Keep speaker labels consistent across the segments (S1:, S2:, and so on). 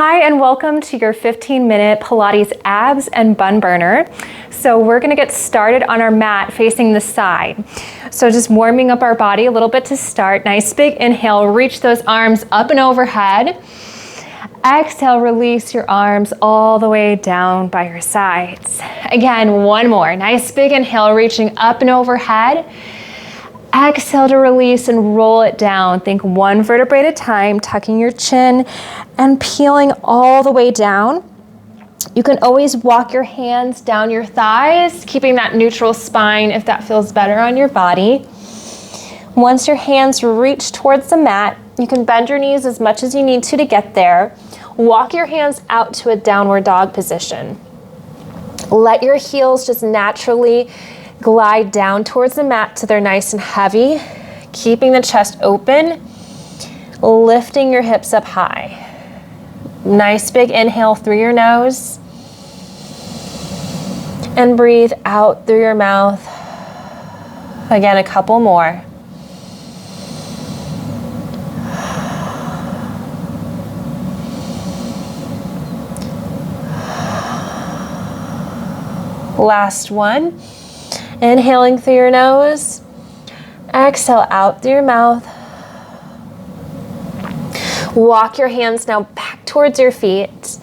S1: Hi, and welcome to your 15-minute Pilates abs and bun burner. So we're gonna get started on our mat facing the side. So just warming up our body a little bit to start. Nice big inhale, reach those arms up and overhead. Exhale, release your arms all the way down by your sides. Again, one more. Nice big inhale, reaching up and overhead. Exhale to release and roll it down. Think one vertebrae at a time, tucking your chin and peeling all the way down. You can always walk your hands down your thighs, keeping that neutral spine if that feels better on your body. Once your hands reach towards the mat, you can bend your knees as much as you need to get there. Walk your hands out to a downward dog position. Let your heels just naturally glide down towards the mat so they're nice and heavy, keeping the chest open, lifting your hips up high. Nice big inhale through your nose and breathe out through your mouth. Again, a couple more. Last one. Inhaling through your nose, exhale out through your mouth. Walk your hands now back towards your feet,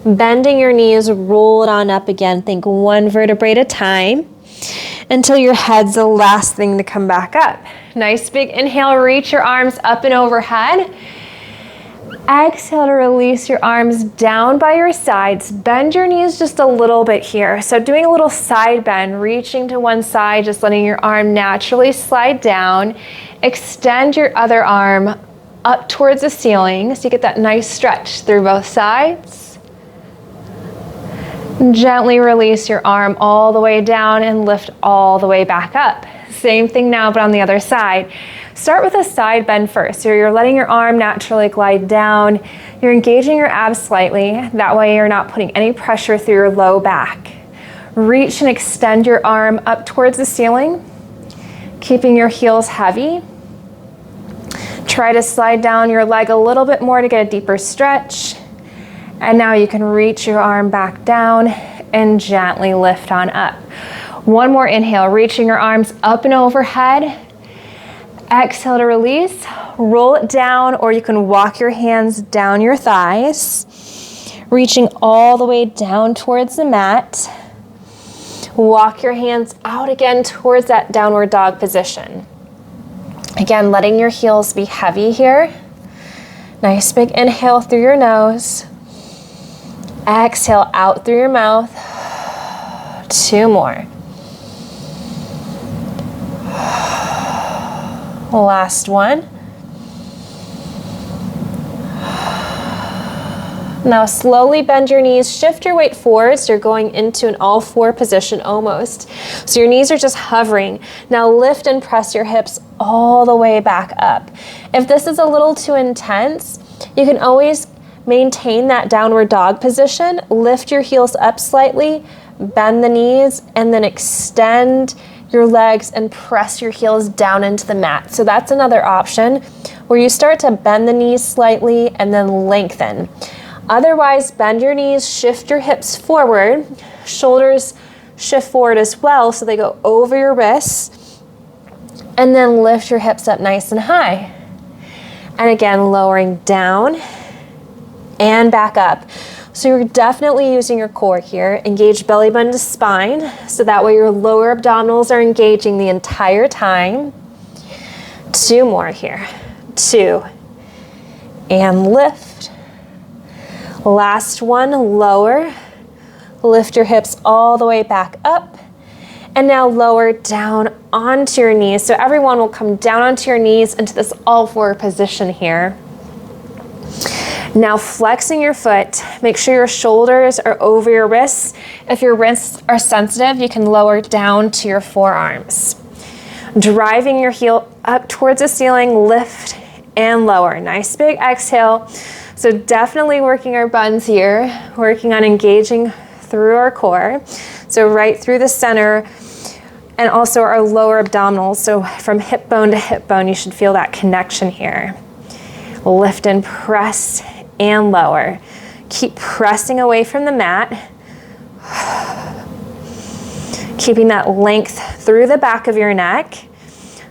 S1: bending your knees, roll it on up again. Think one vertebrae at a time until your head's the last thing to come back up. Nice big inhale, reach your arms up and overhead. Exhale to release your arms down by your sides. Bend your knees just a little bit here. So doing a little side bend, reaching to one side, just letting your arm naturally slide down. Extend your other arm up towards the ceiling so you get that nice stretch through both sides. Gently release your arm all the way down and lift all the way back up. Same thing now, but on the other side. Start with a side bend first. So you're letting your arm naturally glide down. You're engaging your abs slightly. That way you're not putting any pressure through your low back. Reach and extend your arm up towards the ceiling, keeping your heels heavy. Try to slide down your leg a little bit more to get a deeper stretch. And now you can reach your arm back down and gently lift on up. One more inhale, reaching your arms up and overhead. Exhale to release, roll it down, or you can walk your hands down your thighs, reaching all the way down towards the mat. Walk your hands out again towards that downward dog position. Again, letting your heels be heavy here. Nice big inhale through your nose. Exhale out through your mouth. Two more. Last one. Now slowly bend your knees, shift your weight forward so you're going into an all four position almost. So your knees are just hovering. Now lift and press your hips all the way back up. If this is a little too intense, you can always maintain that downward dog position, lift your heels up slightly, bend the knees, and then extend your legs and press your heels down into the mat. So that's another option where you start to bend the knees slightly and then lengthen. Otherwise, bend your knees, shift your hips forward, shoulders shift forward as well so they go over your wrists, and then lift your hips up nice and high. And again, lowering down and back up. So you're definitely using your core here. Engage belly button to spine, so that way your lower abdominals are engaging the entire time. Two more here. Two. And lift. Last one, lower. Lift your hips all the way back up. And now lower down onto your knees. So everyone will come down onto your knees into this all four position here. Now flexing your foot, make sure your shoulders are over your wrists. If your wrists are sensitive, you can lower down to your forearms. Driving your heel up towards the ceiling, lift and lower. Nice big exhale. So definitely working our buns here, working on engaging through our core. So right through the center and also our lower abdominals. So from hip bone to hip bone, you should feel that connection here. Lift and press and lower. Keep pressing away from the mat. Keeping that length through the back of your neck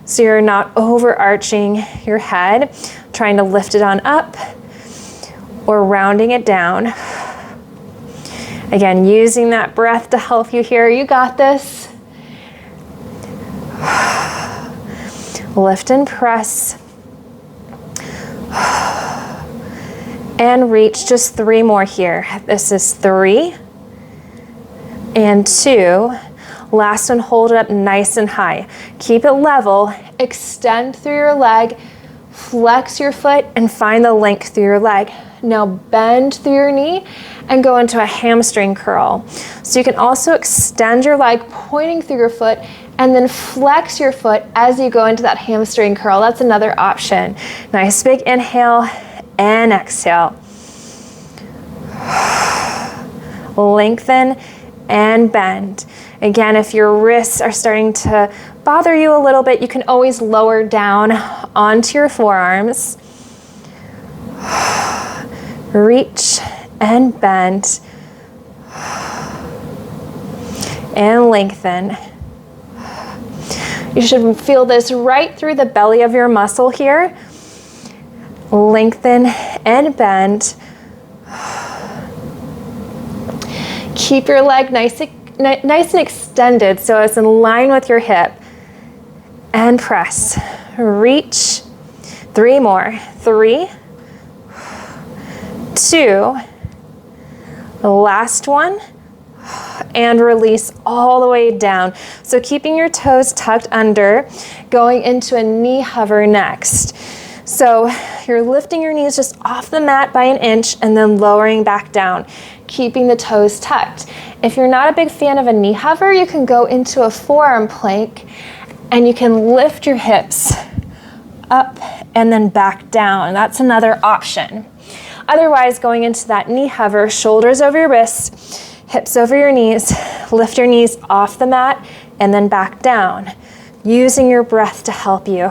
S1: so you're not overarching your head, trying to lift it on up or rounding it down. Again, using that breath to help you here. You got this. Lift and press. And reach. Just 3 more here. This is 3 and 2. Last one, hold it up nice and high. Keep it level. Extend through your leg. Flex your foot and find the length through your leg. Now bend through your knee and go into a hamstring curl. So you can also extend your leg pointing through your foot and then flex your foot as you go into that hamstring curl. That's another option. Nice big inhale and exhale. Lengthen and bend. Again, if your wrists are starting to bother you a little bit, you can always lower down onto your forearms. Reach and bend. And lengthen. You should feel this right through the belly of your muscle here. Lengthen and bend. Keep your leg nice and extended so it's in line with your hip. And press. Reach. 3 more. 3, 2, the last one, and release all the way down. So keeping your toes tucked under, going into a knee hover next. So you're lifting your knees just off the mat by 1 inch and then lowering back down, keeping the toes tucked. If you're not a big fan of a knee hover, you can go into a forearm plank and you can lift your hips up and then back down. That's another option. Otherwise, going into that knee hover, shoulders over your wrists, hips over your knees, lift your knees off the mat and then back down, using your breath to help you.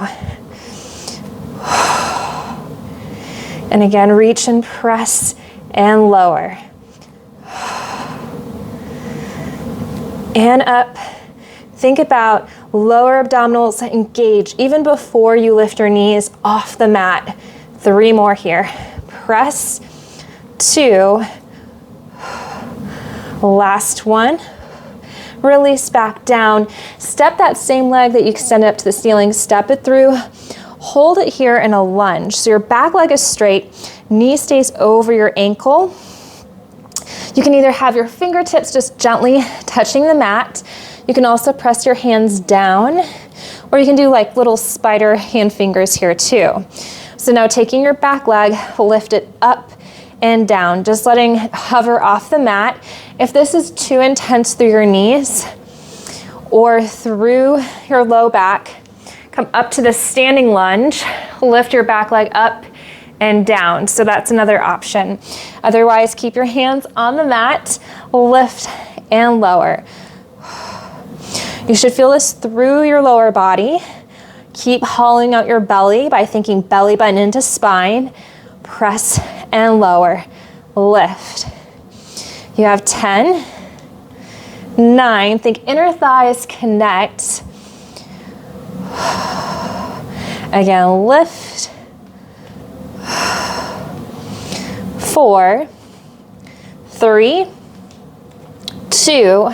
S1: And again, reach and press and lower. And up. Think about lower abdominals engage even before you lift your knees off the mat. 3 more here. Press. 2. Last one. Release back down. Step that same leg that you extended up to the ceiling. Step it through. Hold it here in a lunge. So your back leg is straight. Knee stays over your ankle. You can either have your fingertips just gently touching the mat. You can also press your hands down, or you can do like little spider hand fingers here too. So now taking your back leg, lift it up and down, just letting it hover off the mat. If this is too intense through your knees or through your low back, come up to the standing lunge, lift your back leg up and down. So that's another option. Otherwise, keep your hands on the mat, lift and lower. You should feel this through your lower body. Keep hollowing out your belly by thinking belly button into spine. Press and lower. Lift. You have 10, 9. Think inner thighs connect. Again, lift. 4, 3, 2,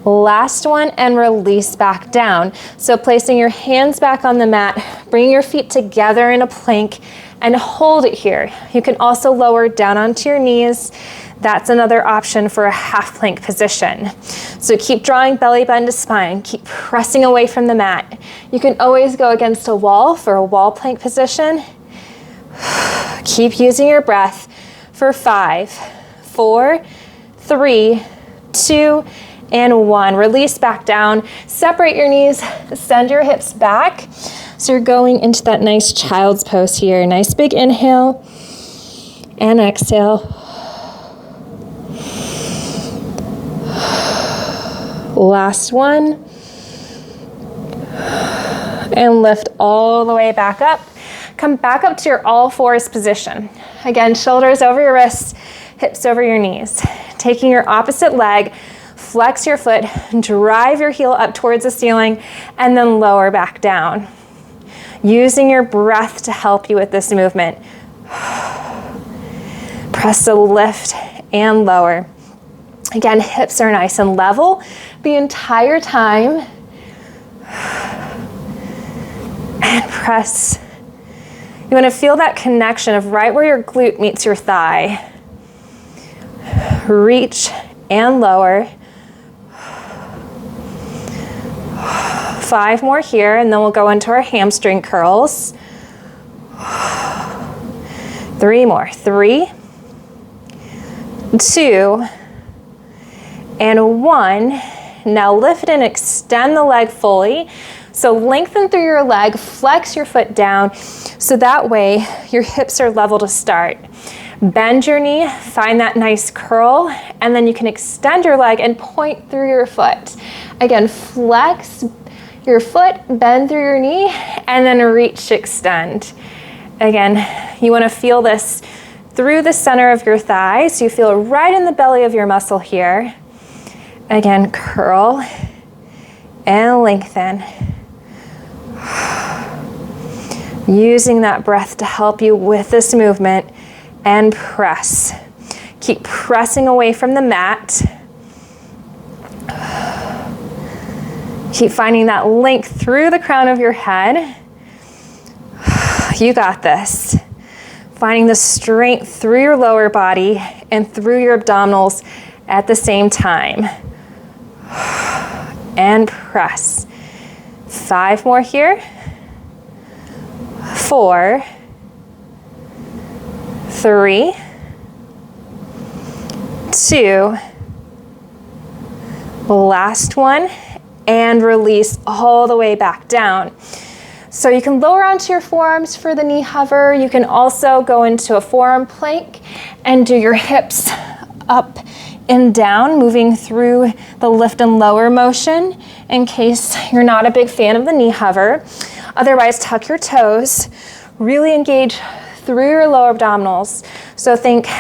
S1: last one, and release back down. So placing your hands back on the mat, bring your feet together in a plank and hold it here. You can also lower down onto your knees. That's another option for a half plank position. So keep drawing belly button to spine. Keep pressing away from the mat. You can always go against a wall for a wall plank position. Keep using your breath for 5, 4, 3, 2, and 1. Release back down. Separate your knees. Send your hips back. So you're going into that nice child's pose here. Nice big inhale and exhale. Last one. And lift all the way back up. Come back up to your all fours position. Again, shoulders over your wrists, hips over your knees. Taking your opposite leg, flex your foot, drive your heel up towards the ceiling, and then lower back down. Using your breath to help you with this movement. Press to lift and lower. Again, hips are nice and level the entire time. And press. You want to feel that connection of right where your glute meets your thigh. Reach and lower. 5 more here, and then we'll go into our hamstring curls. 3 more. 3, 2, and 1. Now lift and extend the leg fully. So lengthen through your leg, flex your foot down, so that way your hips are level to start. Bend your knee, find that nice curl, and then you can extend your leg and point through your foot. Again, flex your foot, bend through your knee, and then reach, extend. Again, you want to feel this through the center of your thigh, so you feel it right in the belly of your muscle here. Again, curl and lengthen. Using that breath to help you with this movement, and press. Keep pressing away from the mat. Keep finding that length through the crown of your head. You got this. Finding the strength through your lower body and through your abdominals at the same time. And press. 5 more here. 4, 3, 2, last one, and release all the way back down. So you can lower onto your forearms for the knee hover. You can also go into a forearm plank and do your hips up and down, moving through the lift and lower motion in case you're not a big fan of the knee hover. Otherwise, tuck your toes, really engage through your lower abdominals. So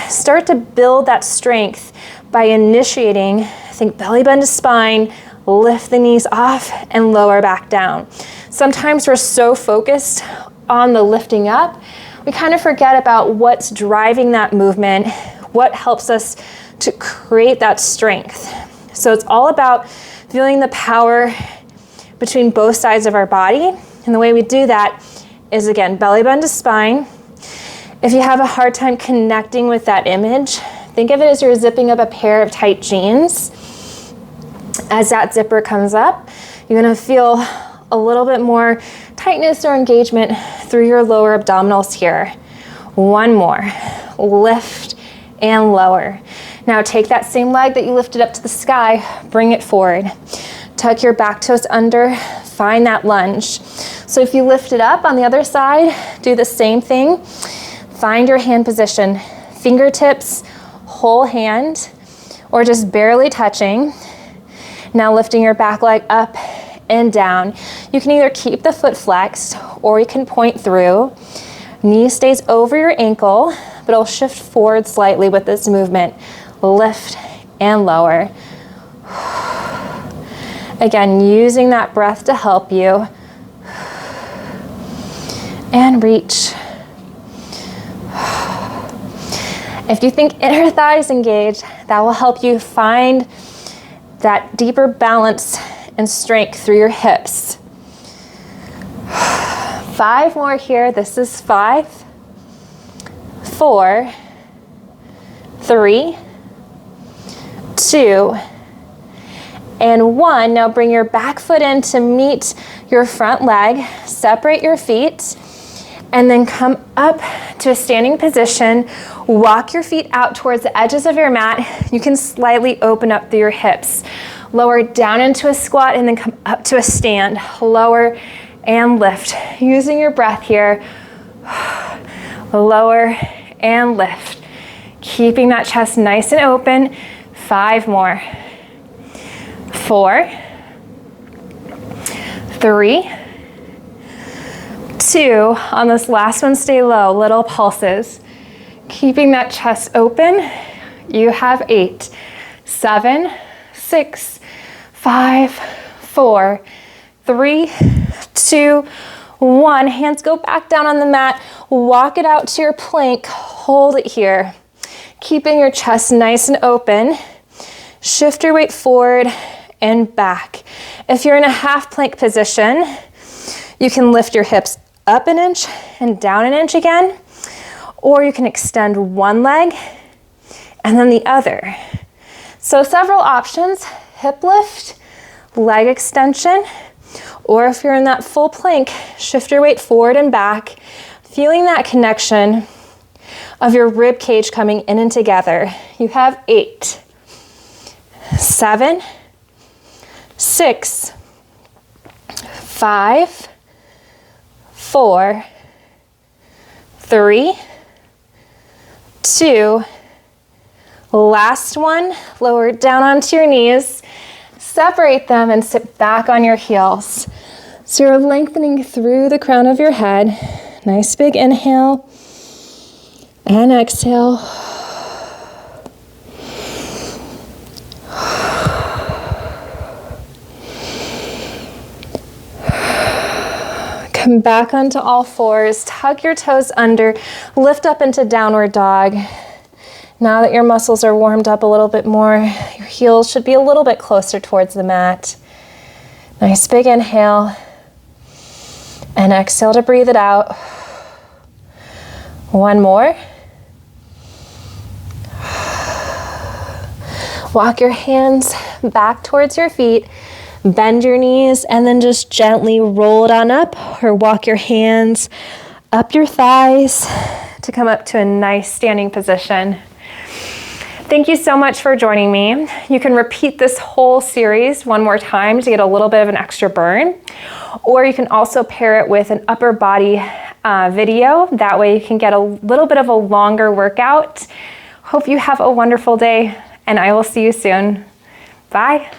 S1: start to build that strength by initiating, belly bend to spine, lift the knees off and lower back down. Sometimes we're so focused on the lifting up, we kind of forget about what's driving that movement, what helps us to create that strength. So it's all about feeling the power between both sides of our body. And the way we do that is, again, belly bend to spine. If you have a hard time connecting with that image, think of it as you're zipping up a pair of tight jeans. As that zipper comes up, you're gonna feel a little bit more tightness or engagement through your lower abdominals here. 1 more, lift and lower. Now take that same leg that you lifted up to the sky, bring it forward. Tuck your back toes under, find that lunge. So if you lift it up on the other side, do the same thing. Find your hand position, fingertips, whole hand, or just barely touching. Now lifting your back leg up and down. You can either keep the foot flexed or you can point through. Knee stays over your ankle, but it'll shift forward slightly with this movement. Lift and lower. Again, using that breath to help you. And reach. If you think inner thigh is engaged, that will help you find that deeper balance and strength through your hips. 5 more here. This is 5, 4, 3, 2, and 1. Now bring your back foot in to meet your front leg. Separate your feet and then come up to a standing position. Walk your feet out towards the edges of your mat. You can slightly open up through your hips. Lower down into a squat and then come up to a stand. Lower and lift. Using your breath here. Lower and lift. Keeping that chest nice and open. 5 more. 4, 3, 2. On this last one, stay low, little pulses. Keeping that chest open. You have 8, 7, 6, 5, 4, 3, 2, 1. Hands go back down on the mat. Walk it out to your plank. Hold it here. Keeping your chest nice and open. Shift your weight forward and back. If you're in a half plank position, you can lift your hips up an inch and down an inch again, or you can extend one leg and then the other. So several options: hip lift, leg extension, or if you're in that full plank, shift your weight forward and back, feeling that connection of your rib cage coming in and together. You have 8, 7, 6, 5, 4, 3, 2, last one. Lower it down onto your knees, separate them and sit back on your heels. So you're lengthening through the crown of your head. Nice big inhale and exhale. Come back onto all fours, tuck your toes under, lift up into downward dog. Now that your muscles are warmed up a little bit more, your heels should be a little bit closer towards the mat. Nice big inhale and exhale to breathe it out. One more. Walk your hands back towards your feet. Bend your knees and then just gently roll it on up, or walk your hands up your thighs to come up to a nice standing position. Thank you so much for joining me. You can repeat this whole series one more time to get a little bit of an extra burn, or you can also pair it with an upper body video. That way you can get a little bit of a longer workout. Hope you have a wonderful day, and I will see you soon. Bye.